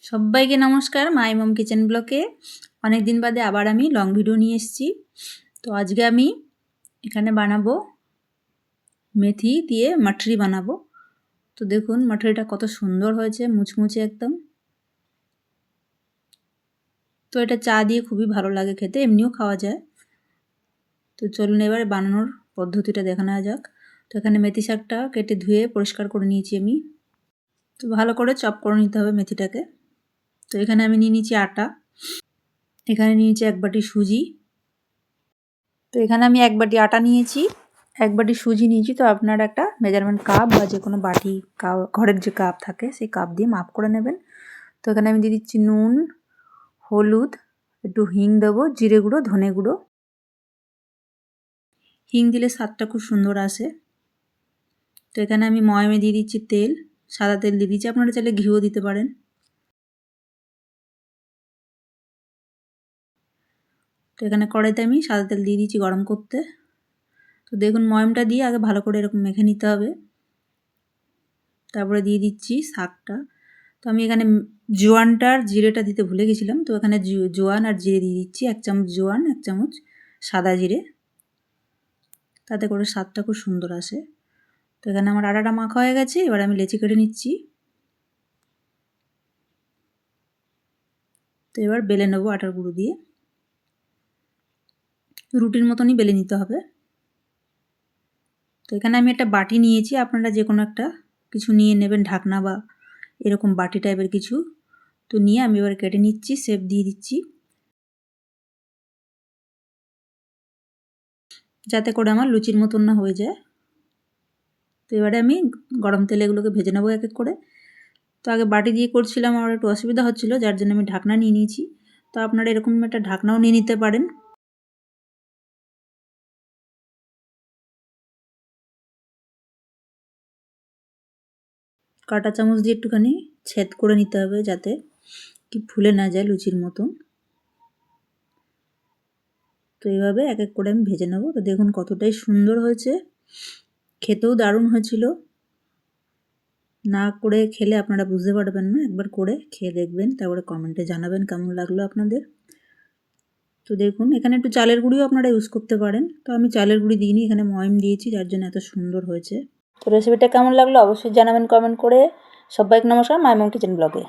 সবাইকে নমস্কার। মাই মম কিচেন ব্লকে অনেক দিন বাদে আবার আমি লং ভিডিও নিয়ে এসেছি। তো আজকে আমি এখানে বানাবো মেথি দিয়ে মাঠরি বানাবো। তো দেখুন মাঠরিটা কত সুন্দর হয়েছে, মুচমুচে একদম। তো এটা চা দিয়ে খুবই ভালো লাগে খেতে, এমনিও খাওয়া যায়। তো চলুন এবারে বানানোর পদ্ধতিটা দেখা নেওয়া যাক। তো এখানে মেথি শাকটা কেটে ধুয়ে পরিষ্কার করে নিয়েছি আমি। তো ভালো করে চপ করে নিতে হবে মেথিটাকে। তো এখানে আমি নিয়ে নিয়েছি আটা, এখানে নিয়েছি 1 বাটি সুজি। তো এখানে আমি 1 বাটি আটা নিয়েছি, 1 বাটি সুজি নিয়েছি। তো আপনারা একটা মেজারমেন্ট কাপ বা যে কোনো বাটি, ঘরের যে কাপ থাকে সেই কাপ দিয়ে মাপ করে নেবেন। তো এখানে আমি দিয়ে দিচ্ছি নুন, হলুদ, একটু হিং দেবো, জিরে গুঁড়ো, ধনে গুঁড়ো। হিং দিলে স্বাদটা খুব সুন্দর আসে। তো এখানে আমি ময়ামে দিয়ে দিচ্ছি তেল, সাদা তেল দিয়ে দিচ্ছি, আপনারা চাইলে ঘিও দিতে পারেন। তো এখানে কড়াইতে আমি সাদা তেল দিয়ে দিচ্ছি গরম করতে। তো দেখুন ময়ামটা দিয়ে আগে ভালো করে এরকম মেখে নিতে হবে। তারপরে দিয়ে দিচ্ছি শাকটা। তো আমি এখানে জোয়ানটা আর জিরেটা দিতে ভুলে গেছিলাম। তো এখানে জোয়ান আর জিরে দিয়ে দিচ্ছি, 1 চামচ জোয়ান, 1 চামচ সাদা জিরে, তাতে করে স্বাদটা খুব সুন্দর আসে। তো এখানে আমার আটাটা মাখা হয়ে গেছে, এবার আমি লেচি কেটে নিচ্ছি। তো এবার বেলে নেবো আটার গুঁড়ো দিয়ে, রুটির মতনই বেলে নিতে হবে। তো এখানে আমি একটা বাটি নিয়েছি, আপনারা যে কোনো একটা কিছু নিয়ে নেবেন, ঢাকনা বা এরকম বাটি টাইপের কিছু। তো নিয়ে আমি এবার কেটে নিচ্ছি, শেপ দিয়ে দিচ্ছি যাতে করে আমার লুচির মতন না হয়ে যায়। তো এবারে আমি গরম তেলে এগুলোকে ভেজে নেবো এক এক করে। তো আগে বাটি দিয়ে করছিলাম, আমার একটু অসুবিধা হচ্ছিলো, যার জন্য আমি ঢাকনা নিয়ে নিয়েছি। তো আপনারা এরকম একটা ঢাকনাও নিয়ে নিতে পারেন। কাঁটা চামচ দিয়ে একটুখানি ছেদ করে নিতে হবে যাতে কি ফুলে না যায় লুচির মতন। তো এইভাবে এক এক করে আমি ভেজে নেবো। তো দেখুন কতটাই সুন্দর হয়েছে, খেতেও দারুণ হয়েছিল। না করে খেলে আপনারা বুঝতে পারবেন না, একবার করে খেয়ে দেখবেন, তারপরে কমেন্টে জানাবেন কেমন লাগলো আপনাদের। তো দেখুন এখানে একটু চালের গুঁড়িও আপনারা ইউজ করতে পারেন। তো আমি চালের গুঁড়ি দিইনি, এখানে ময়ম দিয়েছি, যার জন্য এত সুন্দর হয়েছে। তো রেসিপিটা কেমন লাগলো অবশ্যই জানাবেন কমেন্ট করে। সবাইকে নমস্কার, মাই মম কিচেন ব্লগে।